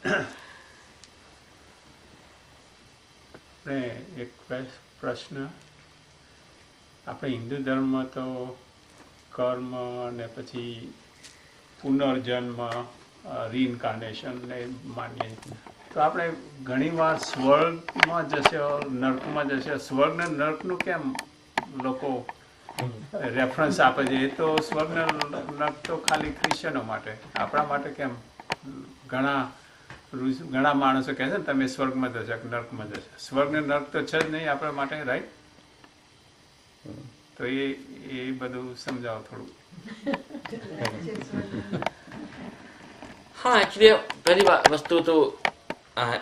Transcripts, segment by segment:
એક પ્રશ્ન, આપણે હિન્દુ ધર્મમાં તો કર્મ ને પછી પુનર્જન્મ, રીઇન્કાર્નેશન ને માનીએ, તો આપણે ઘણીવાર સ્વર્ગમાં જશે, નર્કમાં જશે. સ્વર્ગ ને નર્કનું કેમ લોકો રેફરન્સ આપે છે? એ તો સ્વર્ગ ને નર્ક તો ખાલી ક્રિશ્ચનો માટે, આપણા માટે કેમ? ઘણા માણસો કહે છે ને તમે સ્વર્ગમાં જશો કે નર્કમાં જશો. સ્વર્ગ ને નર્ક તો છે જ નહીં આપણા માટે, રાઈટ? તો એ બધું સમજાવો થોડું. હા, એકચ્યુઅલી પહેલી વસ્તુ તો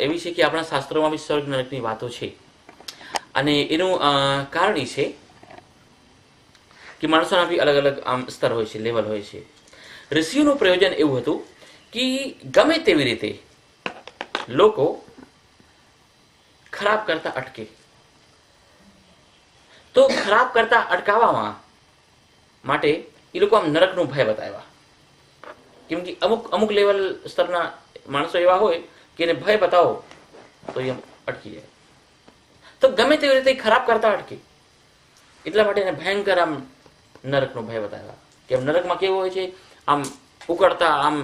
એવી છે કે આપણા શાસ્ત્રોમાં બી સ્વર્ગ નરકની વાતો છે, અને એનું કારણ એ છે કે માણસોના બી અલગ અલગ આમ સ્તર હોય છે, લેવલ હોય છે. ઋષિઓનું પ્રયોજન એવું હતું કે ગમે તેવી રીતે લોકો ખરાબ કરતા અટકે, તો ખરાબ કરતા અટકાવવામાં માટે એ લોકો આમ નરકનો ભય બતાવ્યા. કેમ કે અમુક લેવલ સ્તરના માણસો એવા હોય કે એને ભય બતાવો તો એ અટકી જાય. તો ગમે તેવી રીતે ખરાબ કરતા અટકે એટલા માટે એને ભયંકર આમ નરકનો ભય બતાવ્યા. કે આમ નરકમાં કેવું હોય છે, આમ ઉકળતા આમ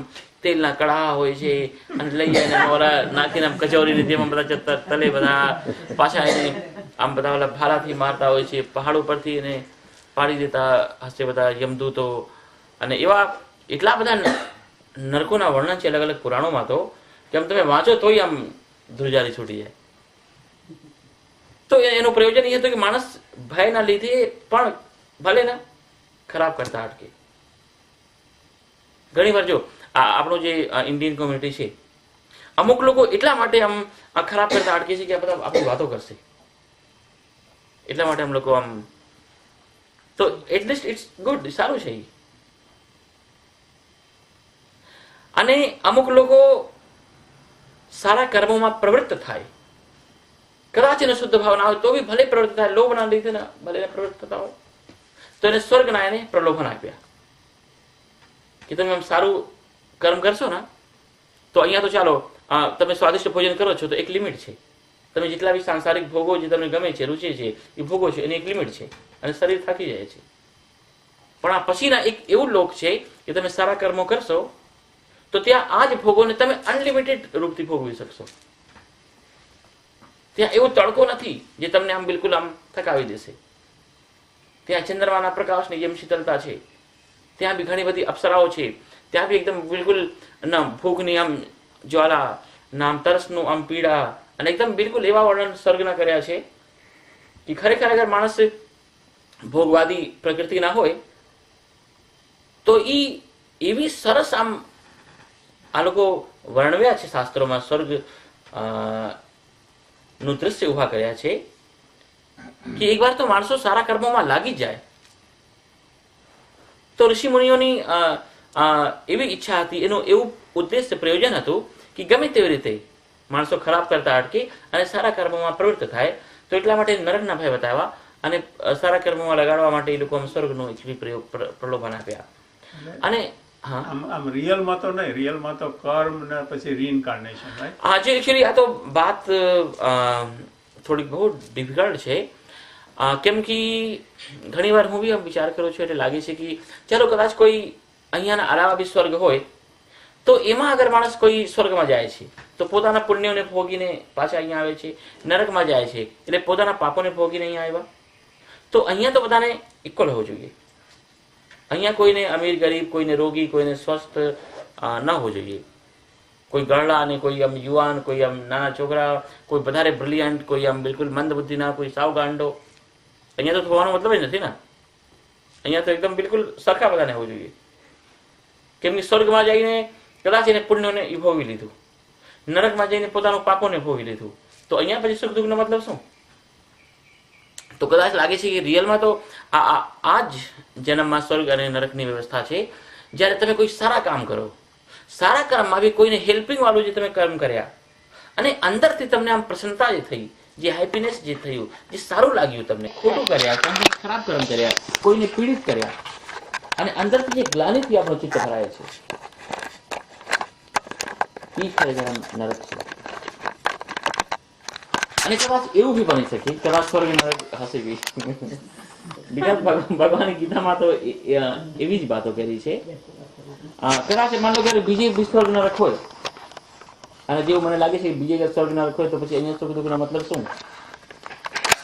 તેલના કડાહા હોય છે, અને લઈ જઈને ઓલા નાખીને આમ કચોરી રીતે એમાં બધા તલે બધા પાછા એને આમ બધા ઓલા ભાલાથી મારતા હોય છે, પહાડ ઉપરથી એને પાડી દેતા હશે બધા યમદૂતો. અને એવા એટલા બધા નરકોના વર્ણન છે અલગ અલગ પુરાણોમાં, તો કે આમ તમે વાંચો તોય આમ ધ્રુજારી છૂટી જાય. તો એનું પ્રયોજન એ હતું કે માણસ ભયના લીધે પણ ભલે ને ખરાબ કરતા અટકે. ઘણી વાર જો આપણો જે ઇન્ડિયન કોમ્યુનિટી છે, અમુક લોકો એટલા માટે આમ ખરાબ કરતા અટકે છે કે બધા આપણી વાતો કરશે, એટલા માટે આમ લોકો આમ, તો એટલીસ્ટ ઇટ્સ ગુડ, સારું છે. અને અમુક લોકો સારા કર્મોમાં પ્રવૃત્ત થાય, કદાચ એને શુદ્ધ ભાવ ના હોય તો બી ભલે પ્રવૃત્ત થાય, લોભના લીધે ભલે પ્રવૃત્ત થતા હોય, તો એને સ્વર્ગના એને પ્રલોભન આપ્યા કે તમે આમ સારું કર્મ કરશો ને તો અહીંયા તો ચાલો તમે સ્વાદિષ્ટ ભોજન કરો છો તો એક લિમિટ છે. તમે જેટલા બી સાંસારિક ભોગો જે તમને ગમે છે, રૂચે છે, એ ભોગો છો, એની એક લિમિટ છે, અને શરીર થાકી જાય છે. પણ આ પછીના એક એવું લોક છે કે તમે સારા કર્મો કરશો તો ત્યાં આ જ ભોગોને તમે અનલિમિટેડ રૂપથી ભોગવી શકશો. ત્યાં એવો તડકો નથી જે તમને આમ બિલકુલ આમ થકાવી દેશે. ત્યાં ચંદ્રમાના પ્રકાશની જેમ શીતળતા છે. ત્યાં બી ઘણી બધી અપ્સરાઓ છે. ત્યાં બી એકદમ બિલકુલ ભૂખની આમ જ્વાલા, નામ તરસનું આમ પીડા, અને એકદમ બિલકુલ એવા વર્ણન સ્વર્ગના કર્યા છે કે ખરેખર અગર માણસ ભોગવાદી પ્રકૃતિ ના હોય તો એવી સરસ આમ આ લોકો વર્ણવ્યા છે શાસ્ત્રોમાં, સ્વર્ગ નું દ્રશ્ય ઉભા કર્યા છે કે એકવાર તો માણસો સારા કર્મોમાં લાગી જાય તો ઋષિ મુનિઓની એવી ઈચ્છા હતી, એનું એવું ઉદ્દેશ્ય પ્રયોજન હતું કે ગમે તેવી રીતે માણસો ખરાબ કરતા અટકે અને સારા કર્મોમાં પ્રવૃત્ત થાય. તો એટલા માટે નરકના ભય બતાવ્યા અને સારા કર્મોમાં લગાડવા માટે એ લોકો સ્વર્ગનો પ્રલોભન આપ્યા. અને આમ રિયલમાં તો નહીં, રિયલમાં તો કર્મ ને પછી રીઇન્કાર્નેશન, રાઈટ? હા, જે એકચ્યુઅલી આ તો વાત થોડીક બહુ ડિફિકલ્ટ છે. કેમ કે ઘણી વાર હું બી આમ વિચાર કરું છું, એટલે લાગે છે કે ચાલો કદાચ કોઈ અહીંયાના અલાવા બી સ્વર્ગ હોય તો એમાં અગર માણસ કોઈ સ્વર્ગમાં જાય છે તો પોતાના પુણ્યોને ભોગીને પાછા અહીંયા આવે છે, નરકમાં જાય છે એટલે પોતાના પાપોને ભોગીને અહીંયા આવ્યા. તો અહીંયા તો બધાને ઇક્વલ હોવું જોઈએ. અહીંયા કોઈને અમીર ગરીબ, કોઈને રોગી, કોઈને સ્વસ્થ ન હોવું જોઈએ. કોઈ ગરડા અને કોઈ આમ યુવાન, કોઈ આમ નાના છોકરા, કોઈ વધારે બ્રિલિયન્ટ, કોઈ આમ બિલકુલ મંદ બુદ્ધિના, કોઈ સાવ ગાંડો. અહીંયા તો થવાનો મતલબ જ નથી ને. અહીંયા તો એકદમ બિલકુલ સરખા બધાને હોવું જોઈએ. કેમ કે સ્વર્ગમાં જઈને કદાચ એને પુણ્યોને એ ભોગવી લીધું, નરકમાં જઈને પોતાનું પાપોને ભોગવી લીધું, તો અહીંયા પછી સુખ દુઃખનો મતલબ શું? તો કદાચ લાગે છે કે રિયલમાં તો આ જ જન્મમાં સ્વર્ગ અને નરકની વ્યવસ્થા છે. જ્યારે તમે કોઈ સારા કામ કરો, સારા કર્મમાં બી કોઈને હેલ્પિંગ વાળું જે તમે કર્મ કર્યા અને અંદરથી તમને આમ પ્રસન્નતા જે થઈ, જે હેપીનેસ જે થયું, જે સારું લાગ્યું, તમને ખોટું કર્યા, કોઈ ખરાબ કર્મ કર્યા, કોઈને પીડિત કર્યા, અને અંદરથી જે ગ્લાનિથી આપણો ચિત્ત ભરાય છે, એ ખરેખર નરક છે. અને કદાચ એવું બી બની શકે, કદાચ સ્વર્ગ નરક હશે બી. બીજા ભગવાન ગીતામાં તો એવી જ વાતો કરી છે. કદાચ માનો કે બીજે બી સ્વર્ગ નરક હોય, અને જેવું મને લાગે છે કે બીજે સ્વર્ગ નરક હોય તો પછી અહીંયા સુખ દુઃખનો મતલબ શું?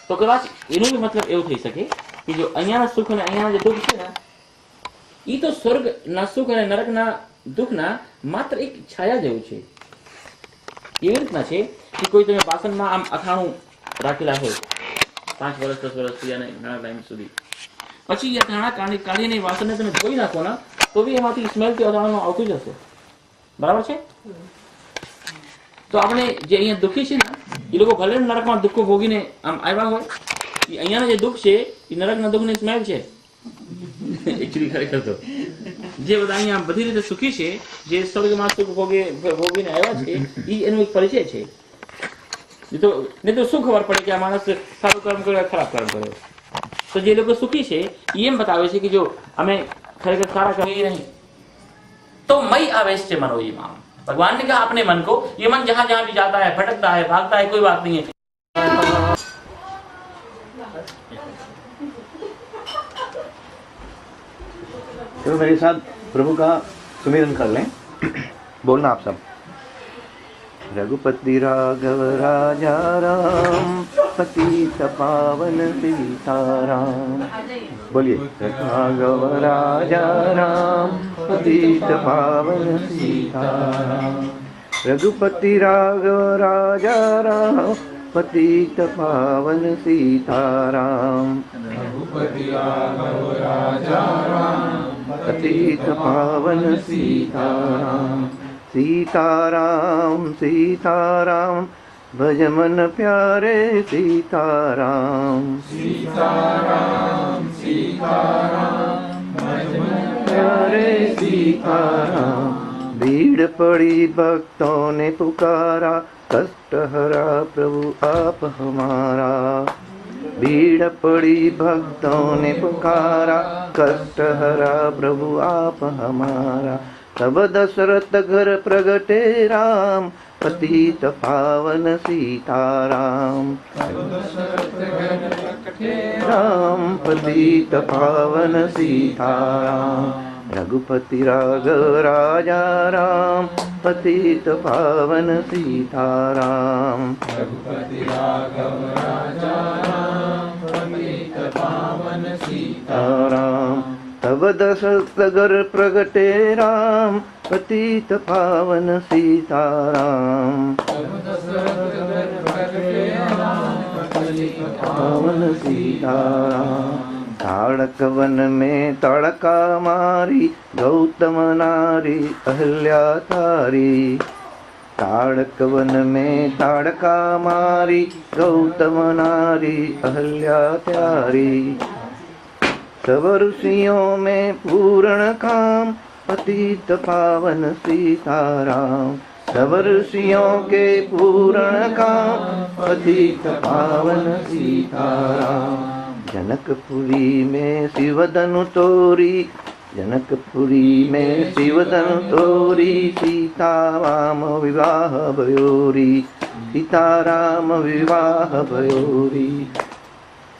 તો કદાચ એનો બી મતલબ એવું થઈ શકે કે જો અહીંયાના સુખ અને અહીંયાના જે દુઃખ છે ને, એ તો સ્વર્ગના સુખ અને નરકના દુઃખના માત્ર એક છાયા જેવું છે. એવી રીતના છે કે કોઈ તમે વાસણમાં આમ અથાણું રાખેલા હોય 5 વર્ષ 10 વર્ષ સુધી અને ઘણા ટાઈમ સુધી, પછી એ અથાણા કાઢીને વાસણને તમે ધોઈ નાખો ને તો બી એમાંથી સ્મેલ કે અથાણાનું આવતું જ હશે. બરાબર છે? તો આપણે જે અહીંયા દુઃખી છે ને, એ લોકો ભલે નરકમાં દુઃખો ભોગીને આમ આવ્યા હોય, એ અહીંયાના જે દુઃખ છે એ નરકના દુઃખની સ્મેલ છે. એકચ્યુઅલી ખરેખર તો જે બધા અહીંયા બધી રીતે સુખી છે, જે સ્વર્ગમાં સુખ ભોગીને આવ્યા છે, એ એનો એક પરિચય છે. નહીં તો શું ખબર પડે કે આ માણસ સારું કર્મ કર્યો ખરાબ કર્મ કર્યો? તો જે લોકો સુખી છે એ એમ બતાવે છે કે જો અમે खरेखर सारा कभी नहीं, तो मई आवेश से मनो ये मान. भगवान ने कहा अपने मन को, ये मन जहां जहां भी जाता है, भटकता है, भागता है, कोई बात नहीं है. तो मेरे साथ प्रभु का सुमिरन कर लें. बोलना आप सब. रघुपति राघव राजा राम, पतित पावन सीताराम. बोलिए. राघव राजा राम, पतित पावन सीताराम. रघुपति राघव राजा राम, पतित पावन सीताराम. रघुपति राघव राजा राम, पतित पावन सीताराम. सीताराम सीताराम भज मन प्यारे सीताराम. सीताराम सीताराम भज मन प्यारे सीताराम. भीड़ पड़ी भक्तों ने पुकारा, कष्ट हरा प्रभु आप हमारा. भीड़ पड़ी भक्तों ने पुकारा, कष्ट हरा प्रभु आप हमारा. तब दशरथ घर प्रगटे राम, पतित पावन सीताराम. राम पतित पावन सीताराम. रघुपति राघव राजा राम, पतित पावन सीताराम. रघुपति राघव राजा राम, पतित पावन सीताराम. तब दशरथ घर प्रगटे राम, पतित पावन सीताराम. पावन सीताराम. ताड़क वन में ताड़का मारी, गौतम नारी अहल्या तारी. ताड़क वन में ताड़का मारी, गौतम नारी अहल्या तारी. सब ऋषियों में पूर्ण काम, पतित पावन सीताराम. सब ऋषियों के पूर्ण काम, पतित पावन सीताराम. जनकपुरी में शिवधनु तोरी, जनकपुरी में शिवधनु तोरी. सीताराम विवाह भयोरी, सीताराम विवाह भयोरी.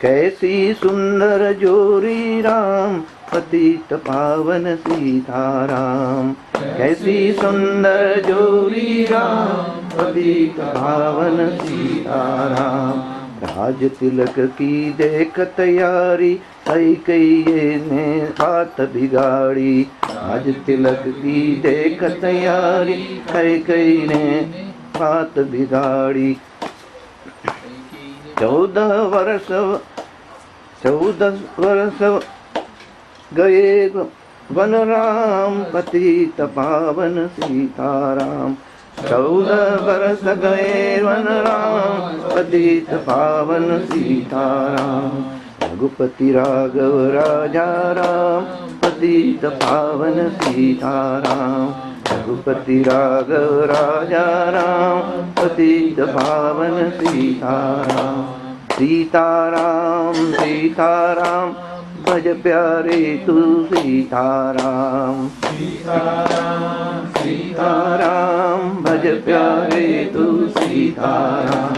कैसी सुंदर जोरी राम, पतित पावन सीताराम. कैसी सुंदर जोरी राम, पतित पावन सीताराम. राज तिलक की देख तैयारी, कैकेयी ने बात बिगाड़ी. राज तिलक की देख तैयारी, कैकेयी ने बात बिगाड़ी. 14 वर्ष गए वन राम, पतित पावन सीताराम. 14 वर्ष गए वन राम, पतित पावन सीताराम. रघुपति राघव राजा राम, पतित पावन सीताराम. रघुपति राघव राजा राम, पतित पावन सीताराम. सीताराम सीताराम भज प्यारे तू सीताराम। सीताराम सीताराम भज प्यारे तू सीताराम।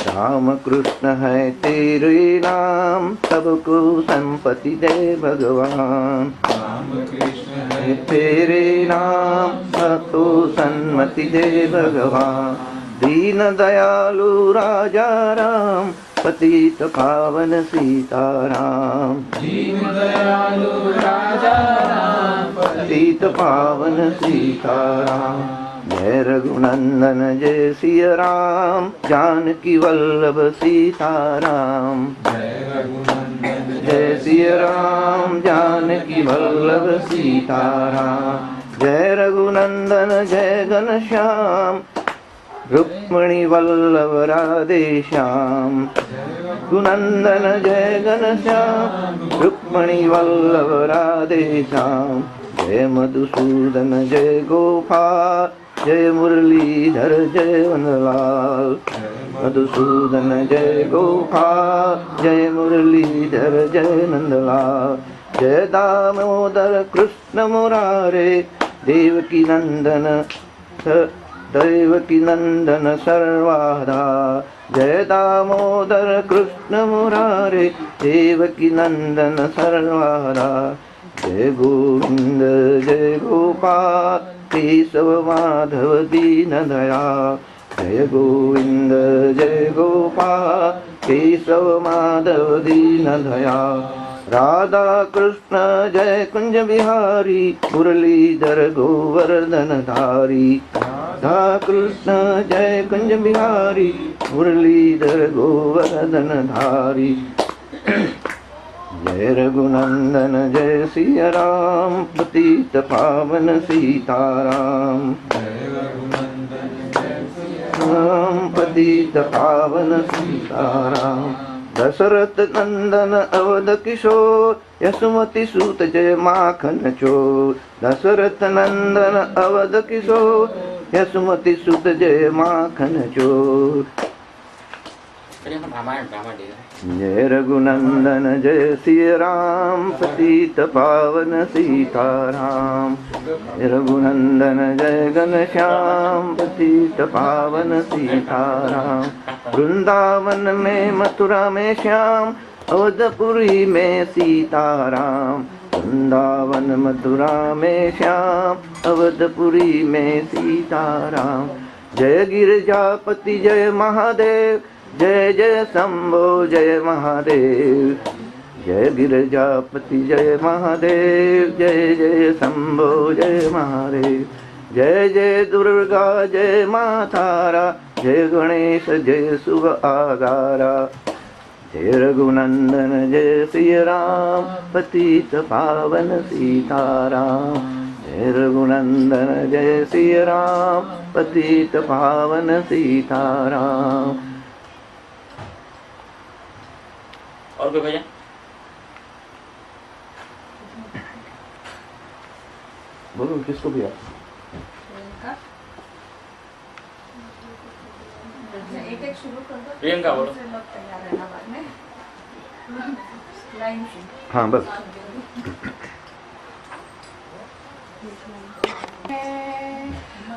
राम कृष्ण है तेरे नाम, सबको संपत्ति दे भगवान। राम कृष्ण है तेरे नाम, सबको सन्मति दे भगवान। दीन दयालु राजा राम, पतित पावन सीताराम। दीन दयालु राजा राम, पतित पावन सीताराम। जय रघुनंदन जय सिया राम, जानकी वल्लभ सीताराम। जय रघुनंदन जय सिया राम, जानकी वल्लभ सीताराम। जय रघुनंदन जय घनश्याम, रुक्मिणी वल्लभ राधे श्याम। रघुनंदन जय घनश्याम, रुक्मिणी वल्लभ राधे श्याम। जय मधुसूदन जय गोपाल, जय मुरलीधर जय वनलाल। मधुसूदन जय गोपाल, जय मुरलीधर जय नंदलाल। जय दामोदर कृष्ण मुरारे, देवकी नंदन देवकी नंदन सर्वदा। जय दामोदर कृष्ण मुरारे, देवकी नंदन सर्वदा। जय गोविंद जय गोपाल, केशव माधव दीन दयाल। जय गोविंद जय गोपाल, केशव माधव दीन दयाल। राधा कृष्ण जय कुंज बिहारी, मुरलीधर गोवर्धन धारी। राधा कृष्ण जय कुंज बिहारी, मुरलीधर गोवर्धन धारी। जय रघुनंदन जय सिया राम, पतित पावन सीताराम। जय रघुनंदन जय राम पतित पावन सीताराम। दशरथ नंदन अवध किशोर, यशोमती सूत जय माखन चोर। दशरथ नंदन अवध किशोर, यशोमती सूत जय माखन चोर। जय रघुनंदन जय सिया राम, पतित पावन सीताराम। जय रघुनंदन जय घनश्याम, पतित पावन सीताराम। वृंदावन में मथुरा में श्याम, अवधपुरी में सीताराम। वृंदावन मथुरा में श्याम, अवधपुरी में सीताराम। जय गिरिजापति जय महादेव, जय जय शंभो जय महादेव। जय गिरिजापति जय महादेव, जय जय शंभो जय महादेव। जय जय दुर्गा जय माँ तारा, जय गणेश जय शुभ आधारा। जय रघुनंदन जय सिया राम, पतित पावन सीताराम। जय रघुनंदन जय सिया राम, पतित पावन सीताराम। और कोई भजन? बोलो किसको भी एक एक शुरू कर दो। प्रियंका बोलो। दूसरे लोग तैयार रहना बाद में। लाइन से। हाँ बस।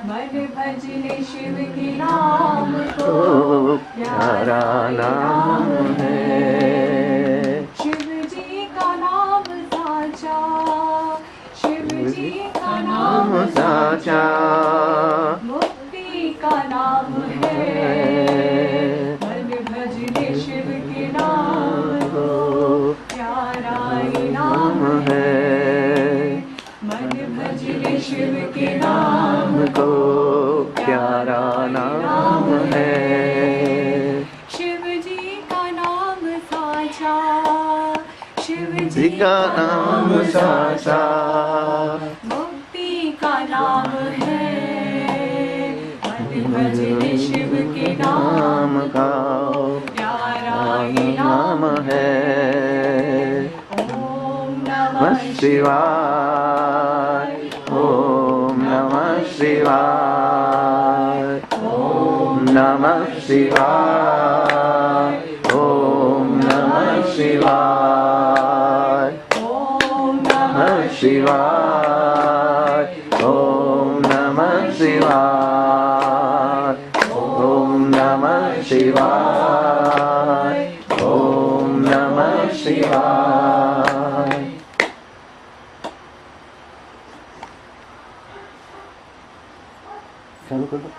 मन भजने शिव के नाम को तो प्यारा नाम है। शिव जी का नाम साचा, शिव जी का नाम साचा मुक्ति का नाम है। मन भजने शिव के नाम को प्यारा नाम है। मन भजने शिव के नाम को प्यारा नाम है। शिव जी का नाम साचा, शिव जी का नाम साचा मुक्ति का नाम है। मन भजने शिव के नाम का प्यारा नाम है। ओम नमः नमः शिवाय, ओम नमः शिवाय, ओम नमः शिवाय, ओम नमः शिवाय, शिवाय ओम नमः शिवाय ओम नमः शिवाय ओम नमः शिवाय। चालू कर दो।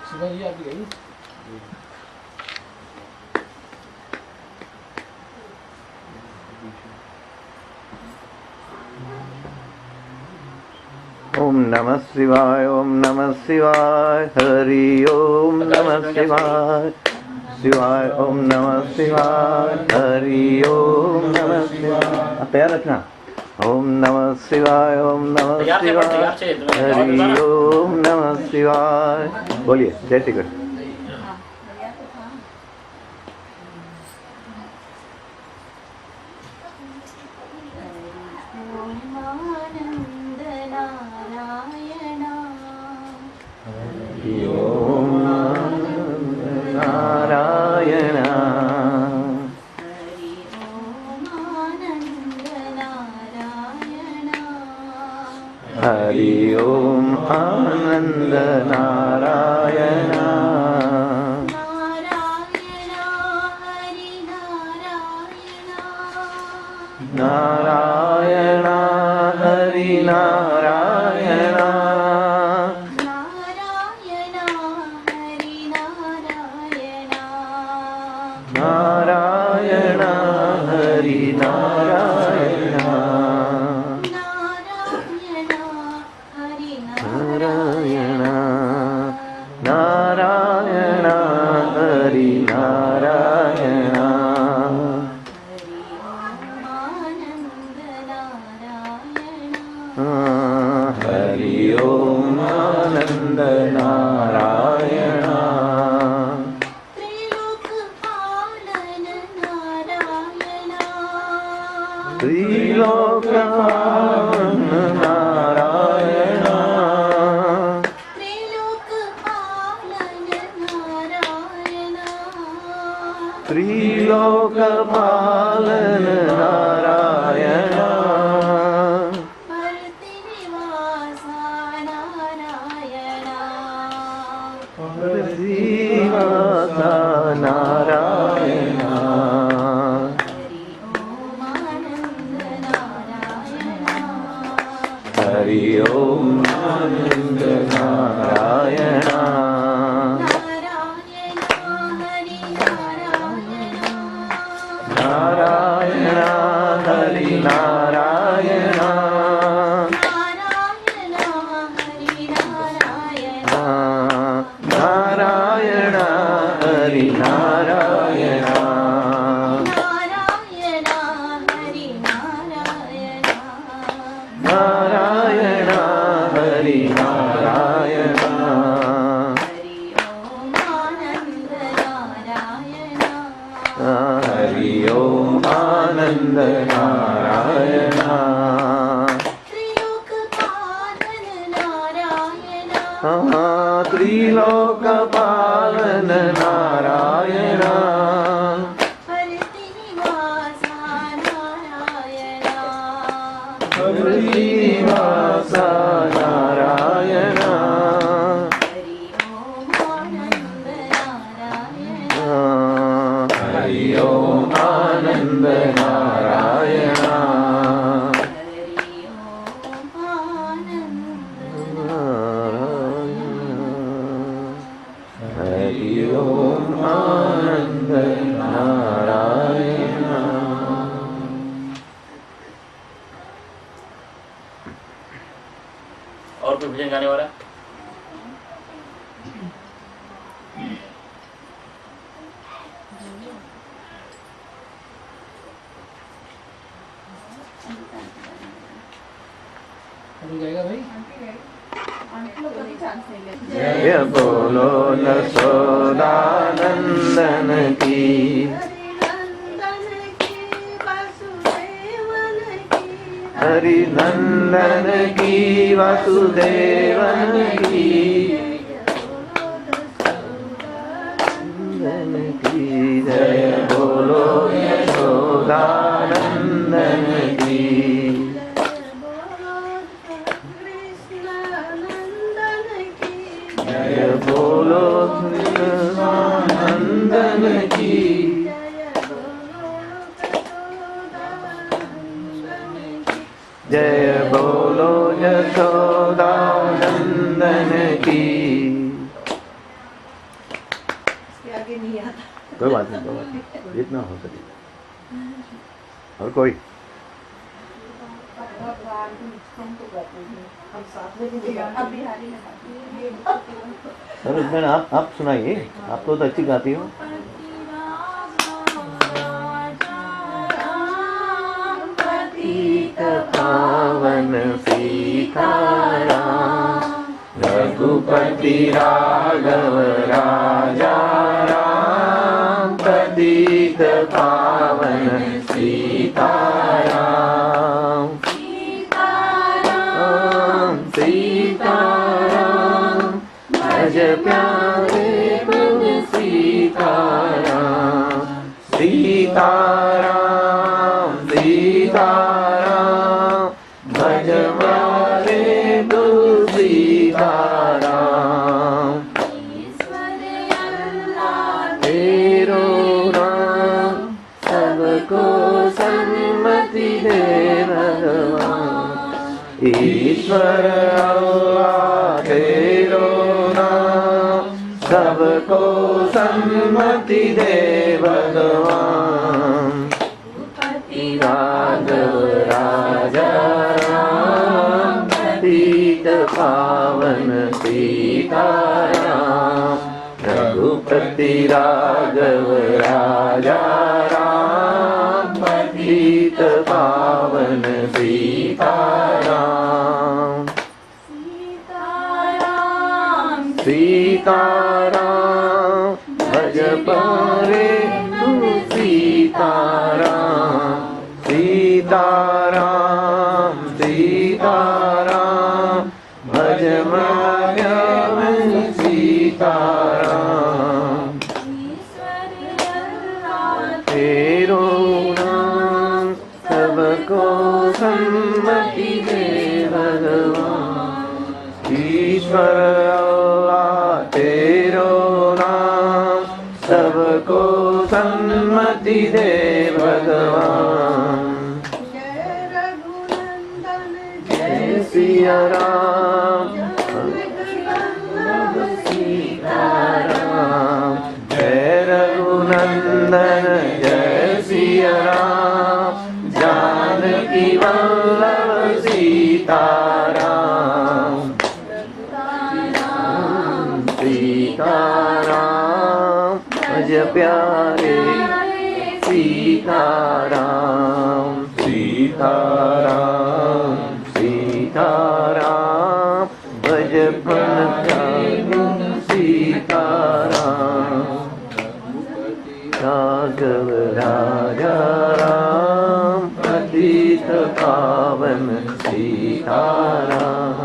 ओम नमः शिवाय ओम नमः शिवाय हरि ओम नमः शिवाय शिवाय ओम नमः शिवाय हरि ओम नमः शिवाय। तैयार रखना। ओम नमः शिवाय ओम नमः शिवाय हरि ओम नमः शिवाय। बोलिए जय श्री कृष्ण। हरि ओम आनंद नारायण नारायण हरि नारायण नारायण हरि नारायण नारायण नारायण हरि नारायण हरि ओम आनंद नारायण त्रिलोकपालन नारायण त्रिलोकपालन नारायण श्रीवासा नारायण हरि ओम आनंद नारायण नारायण हरि नारायण नारायण हरि नारायण नारायण हरि नारायण हरि ओम आनंद नारायण त्रिलोकपालन नारायण श्रीवासा नारायण हरि ओम आनंद नारायण हरि ओम आनंद नारायण। और कोई भजन गाने वाला? जय बोलो यशोदानंदन की हरि नंदन की वासुदेवन की जय बोलो यशोदानंदन की नंदन की जय बोलो यशोदा नंदन की। आगे नहीं आता। कोई बात नहीं, कोई बात नहीं, जितना हो सके। और कोई सर मैंने आप सुनाइए, आप तो अच्छी गाती हो। पावन सीताराम रघुपति राघव राजा राम पतित पावन सीताराम सीताराम सीताराम भज प्यारे प्रभु सीताराम सीताराम सीताराम भज प्यारे प्रभु सीताराम तेरो नाम सबको सन्मति दे भगवान ईश्वर अल्लाह तेरो नाम सबको सन्मति दे भगवान राघव राजा राम पतित पावन सीताराम रघुपति राघव राजा राम पतित पावन सीताराम सीताराम भज पारे तू सीताराम सीताराम सीताराम भज मार्याम सीताराम तेरो नाम सबको सम्मति दे भगवान ईश्वर अल्लाह तेरो नाम सबको सम्मति दे भगवान जय सिया राम सीताराम जय रघुनंदन जय सिया राम जानकी वल्लभ सीताराम सीताराम भज प्यारे सीताराम सीताराम सीताराम भज प्यारे सीताराम राघव राजा राम पतित पावन सीताराम।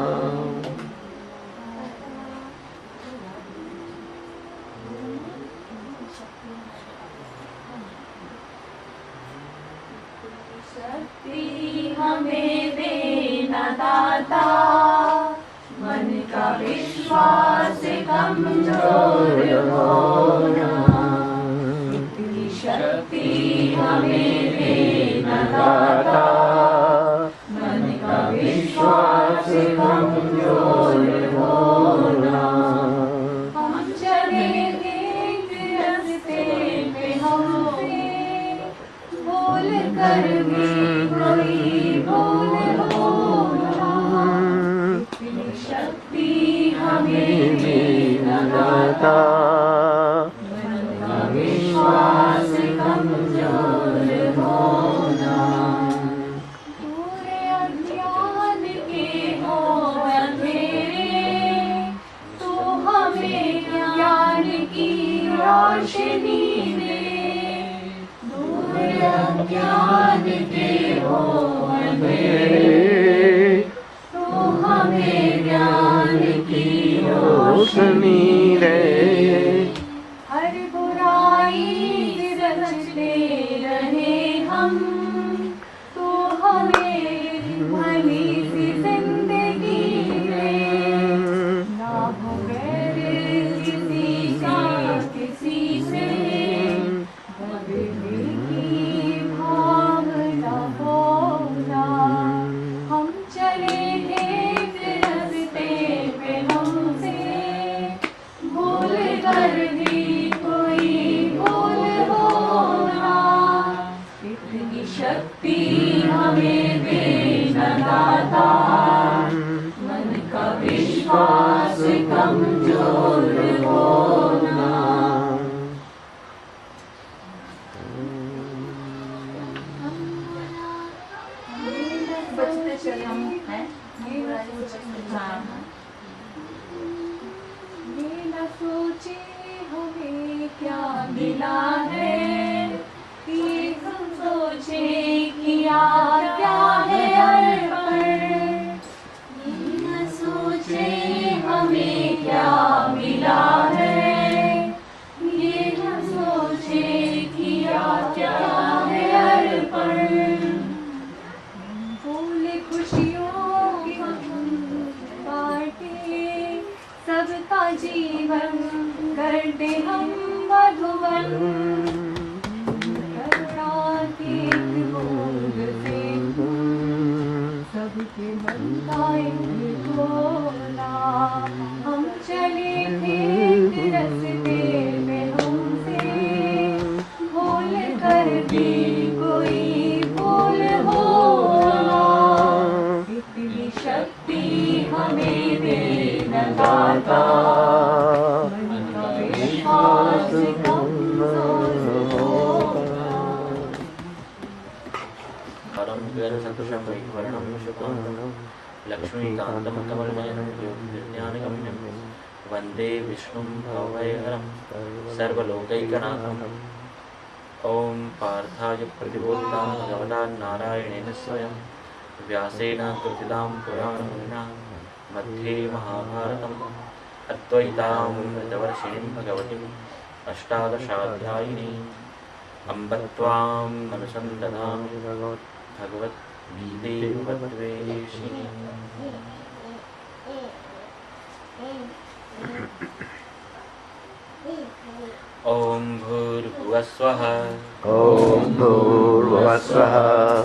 शक्ति हमें देना दाता मन का विश्वास कमजोर होना इतनी शक्ति हमें देना दाता मन का विश्वास कमजोर होना हम चले एक रास्ते पे हमसे बोल कर भी कोई बोल होना इतनी शक्ति हमें देना दाता मन का विश्वास कमजोर होना पूरे अज्ञान के हो अंधेरे तो हमें ज्ञान की रोशनी दे दूर अज्ञान के हो अंधेरे तो हमें ज्ञान की रोशनी दे हर बुराई रचते रहे हम तो हमें भली सी जिंदगी दे ना हो गैर किसी का कर भी कोई भूल हो ना, इतनी शक्ति हमें देना दाता, मन का विश्वास कमजोर होना। बचते चले हम हैं, बिना सोचे हमें क्या मिला है, ये हम सोचे किया क्या है अर्पण, बिना सोचे हमें क्या मिला है, ये हम सोचे किया क्या है अर्पण। फूल खुशियों की हम बांटे, सबका जीवन करते हम मधुबन, करुणा के बूंद से सबके मन का एक गोला। हम चले थे रास्ते में हमसे भूल कर भी कोई भूल हो ना, इतनी शक्ति हमें देना दाता, मन का विश्वास कमजोर होना। परम गैरसदृशं वैवर्णं शुभांगं लक्ष्मीकान्तं कमलनयनं योगिज्ञानगम्यं वन्दे विष्णुं भवभयहरं सर्वलोकैकनाथम्। ॐ पार्थाय प्रतिबोधितां भगवता नारायणेन स्वयं व्यासेन कृतितां पुराणमुनिना मध्ये महाभारतम् अद्वैतां रजवर्षिणीं भगवतीम् अष्टादशाध्यायिनीम् अम्ब त्वाम् अनुसन्दधामि भगवद्गीते भगवद्वेषिणीम्। ॐ भूर्भुवस्वः ॐ भूर्भुवस्वः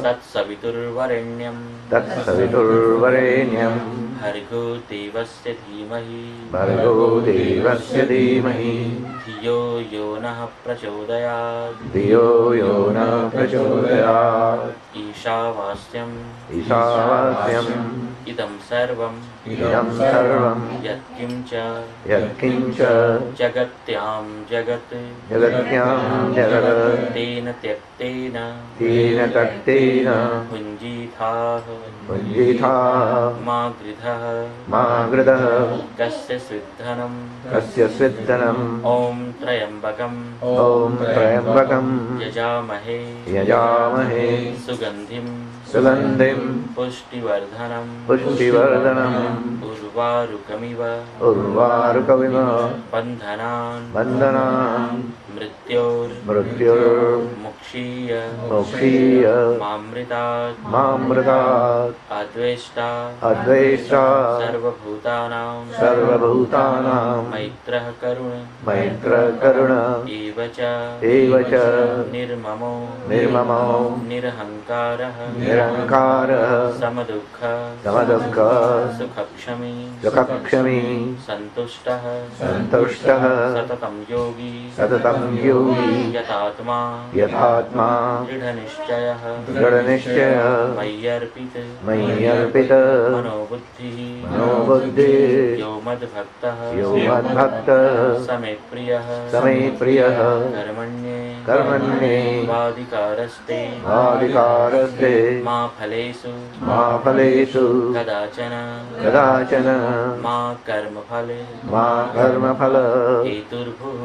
तत्सवितुर्वरेण्यं तत्सवितुर्वरेण्यं भर्गो देवस्य धीमहि भर्गो देवस्य धीमहि धियो यो नः प्रचोदयात् धियो यो न प्रचोदयात्। ईशावास्यम् ईशावास्यम् इदं सर्वम् इदं सर्वं यत्किञ्च यत्किञ्च जगत्यां जगत् जगत्यां जगत् तेन त्यक्तेन तेन तक्तेन भुञ्जीथाः भुञ्जीथा मा गृधः मा गृधः कस्य सिद्धनम् कस्य स्विद्धनम्। ॐ त्र्यम्बकम् ॐ त्र्यम्बकं यजामहे यजामहे सुगन्धिं सुगन्धिं पुष्टिवर्धनम् पुष्टिवर्धनम् उर्वारुकमिव उर्वारुकमिव बन्धनान् बन्धनान् मृत्योर्मुक्षीय मोक्षीय मामृतात् मामृतात् अद्वेष्टा अद्वेष्टा सर्वभूतानां सर्वभूतानां मैत्रः करुण मैत्रकरुण एव च निर्ममो निर्ममो निरहङ्कारः निरङ्कारः समदुःख समदुःख सुखक्षमी सुखक्षमी सन्तुष्टः सन्तुष्टः सततं योगी सततं योगी यतात्मा यथात्मा दृढनिश्चयः दृढनिश्चयः मयि अर्पित मनोबुद्धिः मनोबुद्धिः यो मद्भक्तः यो मद्भक्तः समे प्रियः प्रियः कर्मण्ये वादिकारस्ते वादिकारस्ते मा फलेषु कदाचन मा कर्मफल हेतुर्भुः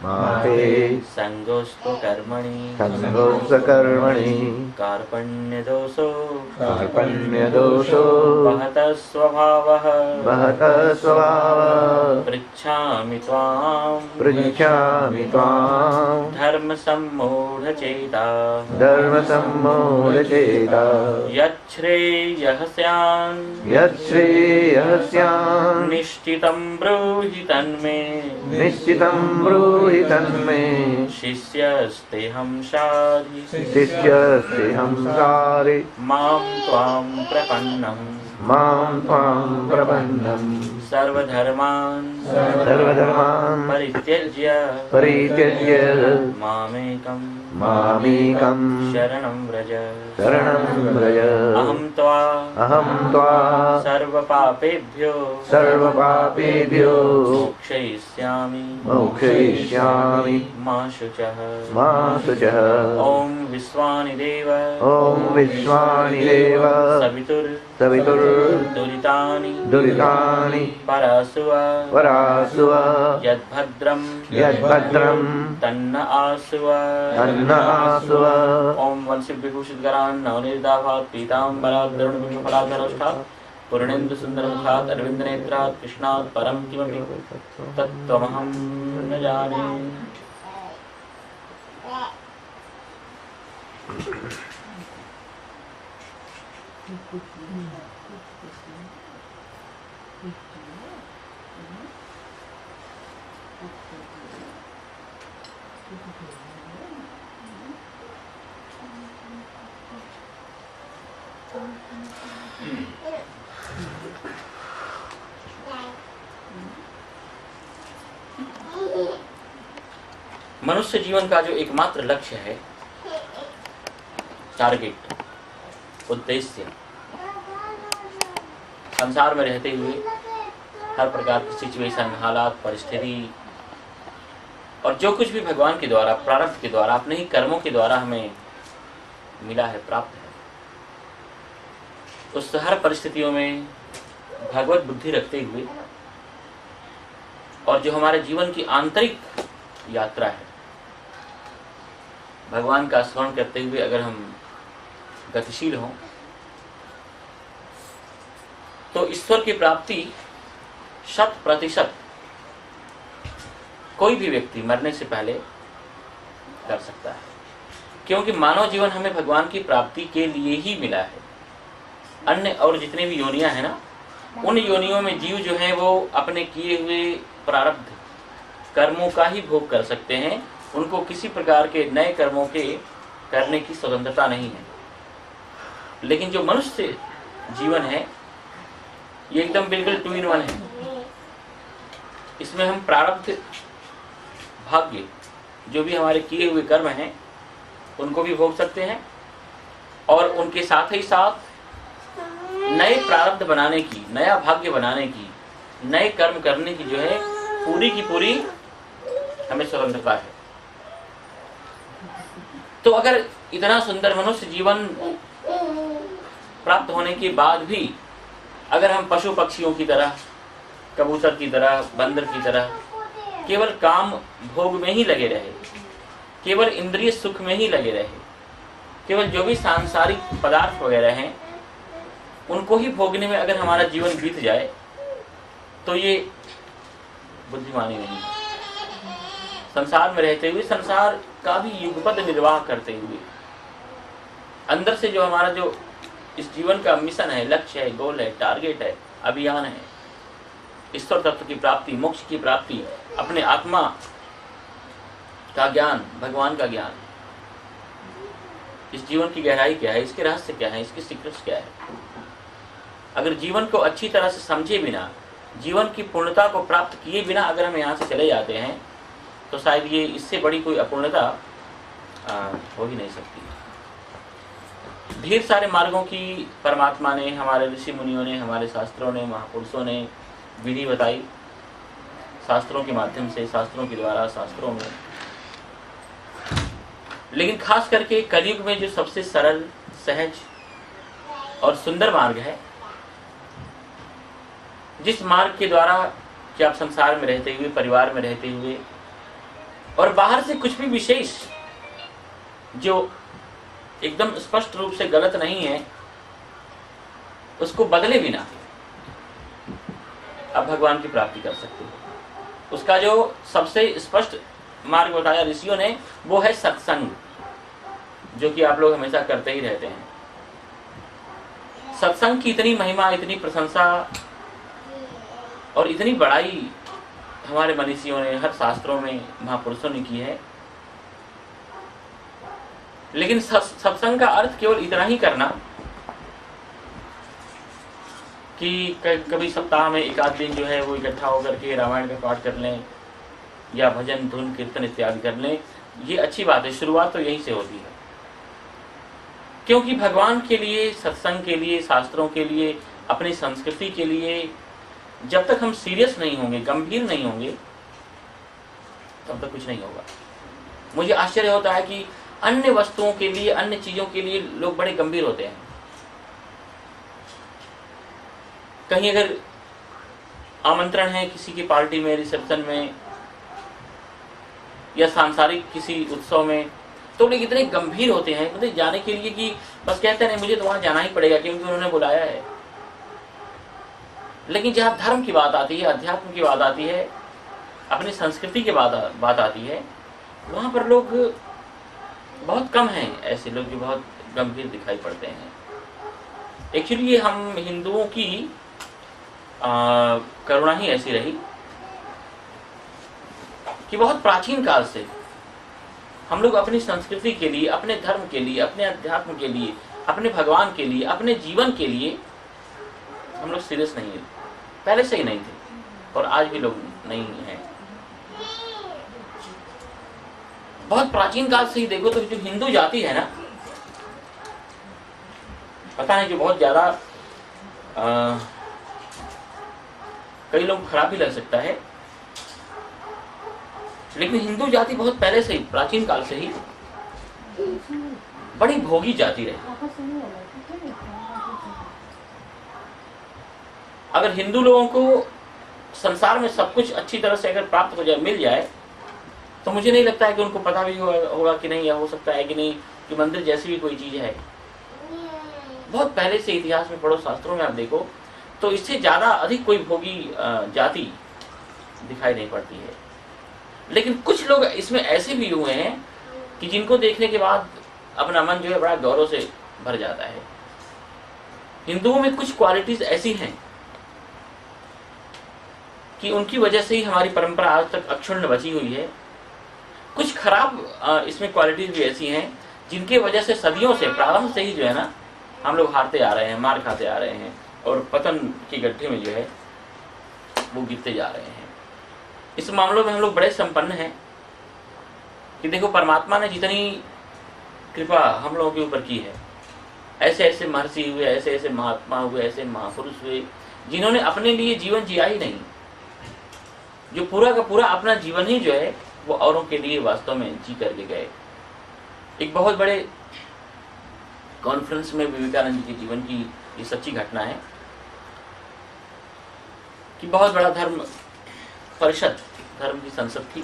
माते संगोस्तु कर्मणि कार्पण्यदोषो वहतः स्वभावः पृच्छामि त्वाम् धर्मसम्मूढचेता यच्छ्रेयः स्यान् निश्चितं ब्रूहि तन्मे शिष्यस्तेऽहं सारि मां त्वां प्रपन्नं सर्वधर्मान् सर्वधर्मान् परित्यज्य परित्यज्य मामेकं शरणं व्रज। व्रज। अहं त्वा सर्वपापेभ्यो मोक्षयिष्यामि मा शुचः। ॐ विश्वानि देव सवितुर्दुरितानि परासुव यद्भद्रं तन्न आसुव। ॐ वंशिविभूषितकरान् नवनीताभात् पीताम्बरात् गरुडपुष्पफलाधरोष्ठात् पूर्णेन्दुसुन्दरमुखात् अरविन्दनेत्रात् कृष्णात् परं किमपि तत्त्वमहं न जाने। मनुष्य जीवन का जो एकमात्र लक्ष्य है, टारगेट, उद्देश्य, संसार में रहते हुए हर प्रकार की सिचुएशन, हालात, परिस्थिति और जो कुछ भी भगवान के द्वारा, प्रारब्ध के द्वारा, अपने ही कर्मों के द्वारा हमें मिला है, प्राप्त है, उस हर परिस्थितियों में भगवत बुद्धि रखते हुए और जो हमारे जीवन की आंतरिक यात्रा है, भगवान का स्मरण करते हुए अगर हम गतिशील हों तो ईश्वर की प्राप्ति 100% कोई भी व्यक्ति मरने से पहले कर सकता है, क्योंकि मानव जीवन हमें भगवान की प्राप्ति के लिए ही मिला है। अन्य और जितने भी योनियां हैं ना, उन योनियों में जीव जो हैं वो अपने किए हुए प्रारब्ध कर्मों का ही भोग कर सकते हैं, उनको किसी प्रकार के नए कर्मों के करने की स्वतंत्रता नहीं है। लेकिन जो मनुष्य जीवन है ये एकदम बिल्कुल 2 in 1 है। इसमें हम प्रारब्ध, भाग्य, जो भी हमारे किए हुए कर्म हैं उनको भी भोग सकते हैं और उनके साथ ही साथ नए प्रारब्ध बनाने की, नया भाग्य बनाने की, नए कर्म करने की जो है पूरी की पूरी हमें स्वतंत्रता है। तो अगर इतना सुंदर मनुष्य जीवन प्राप्त होने के बाद भी अगर हम पशु पक्षियों की तरह, कबूतर की तरह, बंदर की तरह केवल काम भोग में ही लगे रहे, केवल इंद्रिय सुख में ही लगे रहे, केवल जो भी सांसारिक पदार्थ वगैरह हैं उनको ही भोगने में अगर हमारा जीवन बीत जाए तो ये बुद्धिमानी नहीं है। संसार में रहते हुए, संसार का भी युगपद निर्वाह करते हुए, अंदर से जो हमारा जो इस जीवन का मिशन है, लक्ष्य है, गोल है, टारगेट है, अभियान है, ईश्वर तत्व की प्राप्ति, मोक्ष की प्राप्ति, अपने आत्मा का ज्ञान, भगवान का ज्ञान, इस जीवन की गहराई क्या है, इसके रहस्य क्या है, इसकी सीक्रेट्स क्या है। अगर जीवन को अच्छी तरह से समझे बिना, जीवन की पूर्णता को प्राप्त किए बिना अगर हम यहाँ से चले जाते हैं तो शायद ये इससे बड़ी कोई अपूर्णता हो ही नहीं सकती। ढेर सारे मार्गों की परमात्मा ने, हमारे ऋषि मुनियों ने, हमारे शास्त्रों ने, महापुरुषों ने विधि बताई, शास्त्रों के माध्यम से, शास्त्रों के द्वारा, शास्त्रों में। लेकिन खास करके कलयुग में जो सबसे सरल, सहज और सुंदर मार्ग है, जिस मार्ग के द्वारा कि आप संसार में रहते हुए, परिवार में रहते हुए और बाहर से कुछ भी विशेष जो एकदम स्पष्ट रूप से गलत नहीं है उसको बदले बिना आप भगवान की प्राप्ति कर सकते हो। उसका जो सबसे स्पष्ट मार्ग बताया ऋषियों ने वो है सत्संग, जो कि आप लोग हमेशा करते ही रहते हैं। सत्संग की इतनी महिमा, इतनी प्रशंसा और इतनी बड़ाई हमारे मनीषियों ने, हर शास्त्रों में, महापुरुषों ने की है। लेकिन सत्संग का अर्थ केवल इतना ही करना कि कभी सप्ताह में एक आध दिन जो है वो इकट्ठा होकर के रामायण का पाठ कर लें या भजन धुन कीर्तन इत्यादि कर लें, ये अच्छी बात है। शुरुआत तो यहीं से होती है, क्योंकि भगवान के लिए, सत्संग के लिए, शास्त्रों के लिए, अपनी संस्कृति के लिए जब तक हम सीरियस नहीं होंगे, गंभीर नहीं होंगे, तब तक कुछ नहीं होगा। मुझे आश्चर्य होता है कि अन्य वस्तुओं के लिए, अन्य चीजों के लिए लोग बड़े गंभीर होते हैं। कहीं अगर आमंत्रण है किसी की पार्टी में, रिसेप्शन में या सांसारिक किसी उत्सव में, तो लोग इतने गंभीर होते हैं मतलब जाने के लिए कि बस कहते हैं नहीं मुझे तो वहां जाना ही पड़ेगा क्योंकि उन्होंने बुलाया है। लेकिन जहां धर्म की बात आती है, अध्यात्म की बात आती है, अपनी संस्कृति की बात आती है, वहां पर लोग बहुत कम हैं ऐसे लोग जो बहुत गंभीर दिखाई पड़ते हैं। एक्चुअली हम हिंदुओं की करुणा ही ऐसी रही कि बहुत प्राचीन काल से हम लोग अपनी संस्कृति के लिए, अपने धर्म के लिए, अपने अध्यात्म के लिए, अपने भगवान के लिए, अपने जीवन के लिए हम लोग सीरियस नहीं है, पहले से ही नहीं थे और आज भी लोग नहीं हैं। बहुत प्राचीन काल से ही देखो तो जो हिंदू जाति है ना, पता नहीं जो बहुत ज्यादा कई लोग खराब भी लग सकता है, लेकिन हिंदू जाति बहुत पहले से ही, प्राचीन काल से ही बड़ी भोगी जाति रही। अगर हिंदू लोगों को संसार में सब कुछ अच्छी तरह से अगर प्राप्त हो जाए, मिल जाए, तो मुझे नहीं लगता है कि उनको पता भी होगा कि नहीं, या हो सकता है कि नहीं कि मंदिर जैसी भी कोई चीज है। बहुत पहले से इतिहास में पढ़ो, शास्त्रों में आप देखो तो इससे ज्यादा अधिक कोई भोगी जाति दिखाई नहीं पड़ती है। लेकिन कुछ लोग इसमें ऐसे भी हुए हैं कि जिनको देखने के बाद अपना मन जो है बड़ा गौरव से भर जाता है। हिंदुओं में कुछ क्वालिटीज ऐसी हैं कि उनकी वजह से ही हमारी परंपरा आज तक अक्षुण्ण बची हुई है। कुछ खराब इसमें क्वालिटीज भी ऐसी हैं जिनके वजह से सदियों से, प्रारंभ से ही जो है ना, हम लोग हारते आ रहे हैं, मार खाते आ रहे हैं और पतन के गड्ढे में जो है वो गिरते जा रहे हैं। इस मामलों में हम लोग बड़े संपन्न हैं कि देखो परमात्मा ने जितनी कृपा हम लोगों के ऊपर की है, ऐसे ऐसे महर्षि हुए, ऐसे ऐसे महात्मा हुए, ऐसे महापुरुष हुए जिन्होंने अपने लिए जीवन जिया ही नहीं, जो पूरा का पूरा अपना जीवन ही जो है वो औरों के लिए वास्तव में जी करके गए। एक बहुत बड़े कॉन्फ्रेंस में विवेकानंद जी के जीवन की ये सच्ची घटना है कि बहुत बड़ा धर्म परिषद, धर्म की संसद थी,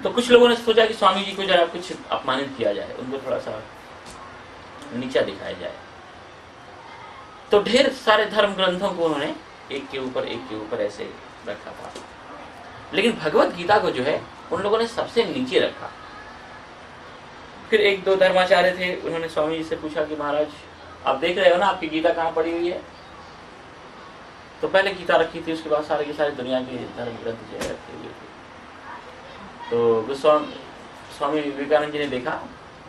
तो कुछ लोगों ने सोचा कि स्वामी जी को जरा कुछ अपमानित किया जाए, उनको थोड़ा सा नीचा दिखाया जाए। तो ढेर सारे धर्म ग्रंथों को उन्होंने एक के ऊपर ऐसे रखा था, लेकिन भगवत गीता को जो है उन लोगों ने सबसे नीचे रखा। फिर एक दो धर्माचार्य थे, उन्होंने स्वामी जी से पूछा कि महाराज आप देख रहे हो ना आपकी गीता कहाँ पड़ी हुई है। तो पहले गीता रखी थी, उसके बाद सारे के सारे दुनिया के धर्म ग्रंथ जो है रखे हुए थे। तो स्वामी विवेकानंद जी ने देखा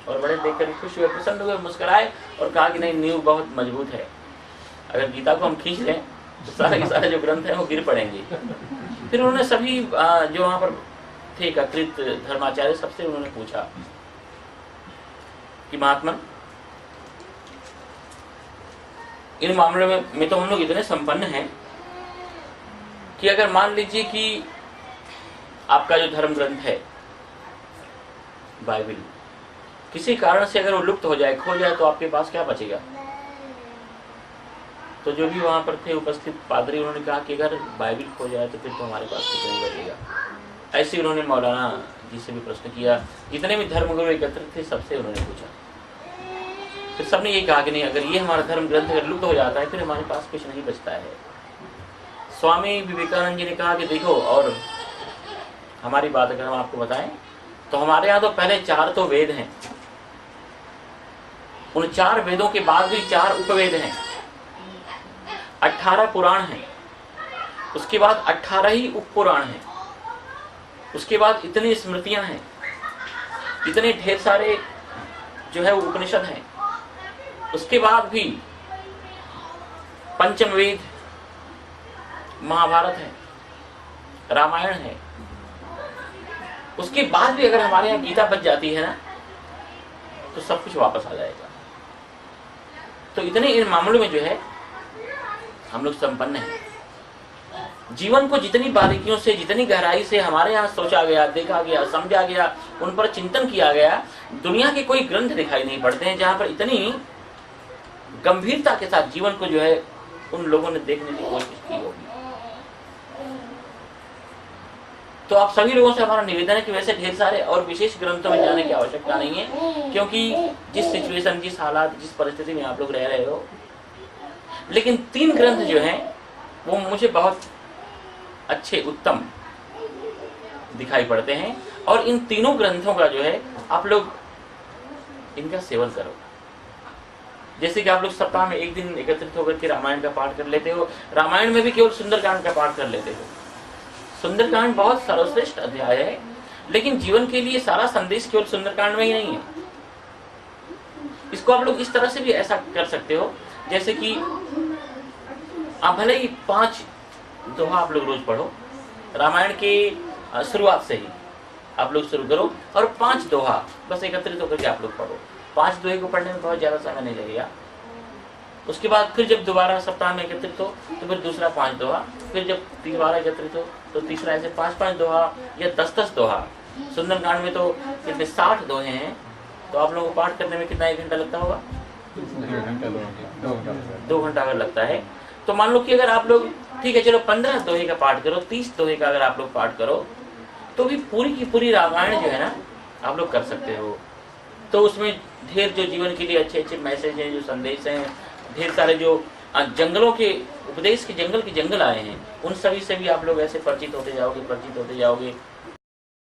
और बड़े देखकर खुश हुए, प्रसन्न हुए, मुस्कुराए और कहा कि नहीं, नींव बहुत मजबूत है, अगर गीता को हम खींच लें तो सारे के सारे जो ग्रंथ हैं वो गिर पड़ेंगे। फिर उन्होंने सभी जो वहां पर थे एकत्रित धर्माचार्य, सबसे उन्होंने पूछा कि महात्मा इन मामलों में तो हम लोग इतने संपन्न हैं कि अगर मान लीजिए कि आपका जो धर्म ग्रंथ है बाइबल, किसी कारण से अगर वो लुप्त हो जाए, खो जाए, तो आपके पास क्या बचेगा। तो जो भी वहां पर थे उपस्थित पादरी, उन्होंने कहा कि अगर बाइबल खो जाए तो फिर तो हमारे पास कुछ नहीं बचेगा। ऐसे उन्होंने मौलाना जी से भी प्रश्न किया, जितने भी धर्मगुरु एकत्रित थे सबसे उन्होंने पूछा। फिर सबने ये कहा कि नहीं, अगर ये हमारा धर्म ग्रंथ अगर लुप्त हो जाता है फिर हमारे पास कुछ नहीं बचता है। स्वामी विवेकानंद जी ने कहा कि देखो, और हमारी बात अगर हम आपको बताएं तो हमारे यहाँ तो पहले 4 तो वेद हैं, उन 4 वेदों के बाद भी 4 उपवेद हैं, 18 पुराण हैं, उसके बाद 18 ही उपपुराण हैं, उसके बाद इतनी स्मृतियां हैं, इतने ढेर सारे जो है वो उपनिषद हैं, उसके बाद भी पंचम वेद महाभारत है, रामायण है, उसके बाद भी अगर हमारे यहाँ गीता बच जाती है ना तो सब कुछ वापस आ जाएगा। तो इतने इन मामलों में जो है हम लोग संपन्न हैं। जीवन को जितनी बारीकियों से, जितनी गहराई से हमारे यहाँ सोचा गया, देखा गया, समझा गया, उन पर चिंतन किया गया, दुनिया के कोई ग्रंथ दिखाई नहीं पड़ते हैं जहां पर इतनी गंभीरता के साथ जीवन को जो है उन लोगों ने देखने की कोशिश की होगी। तो आप सभी लोगों से हमारा निवेदन है कि वैसे ढेर सारे और विशेष ग्रंथों में जाने की आवश्यकता नहीं है, क्योंकि जिस सिचुएशन, जिस हालात, जिस परिस्थिति में आप लोग रह रहे हो, लेकिन 3 ग्रंथ जो हैं वो मुझे बहुत अच्छे, उत्तम दिखाई पड़ते हैं। और इन तीनों ग्रंथों का जो है आप लोग इनका सेवन करो। जैसे कि आप लोग सप्ताह में एक दिन एकत्रित होकर के रामायण का पाठ कर लेते हो, रामायण में भी केवल सुंदरकांड का पाठ कर लेते हो। सुंदरकांड बहुत सर्वश्रेष्ठ अध्याय है, लेकिन जीवन के लिए सारा संदेश केवल सुंदरकांड में ही नहीं है। इसको आप लोग इस तरह से भी ऐसा कर सकते हो, जैसे कि आप भले ही 5 दोहा आप लोग रोज पढ़ो, रामायण की शुरुआत से ही आप लोग शुरू करो और 5 दोहा बस एकत्रित होकर के आप लोग पढ़ो। 5 दोहे को पढ़ने में बहुत ज्यादा समय नहीं लगेगा। उसके बाद फिर जब दोबारा सप्ताह में एकत्रित हो तो फिर दूसरा 5 दोहा, फिर जब दोबारा एकत्रित हो तो तीसरा, ऐसे 5-5 दोहा या 10-10 दोहा। सुंदरकांड में तो कितने 60 दोहे हैं, तो आप लोगों को पाठ करने में कितना 1 घंटा लगता होगा? 2 घंटा अगर लगता है तो मान लो कि अगर आप लोग, ठीक है चलो 15 दोहे का पाठ करो, 30 दोहे का अगर आप लोग पाठ करो तो भी पूरी की पूरी रामायण जो है ना आप लोग कर सकते हो। तो उसमें ढेर जो जीवन के लिए अच्छे अच्छे मैसेज हैं, जो संदेश हैं, ढेर सारे जो जंगलों के उपदेश के जंगल आए हैं, उन सभी से भी आप लोग ऐसे परिचित होते जाओगे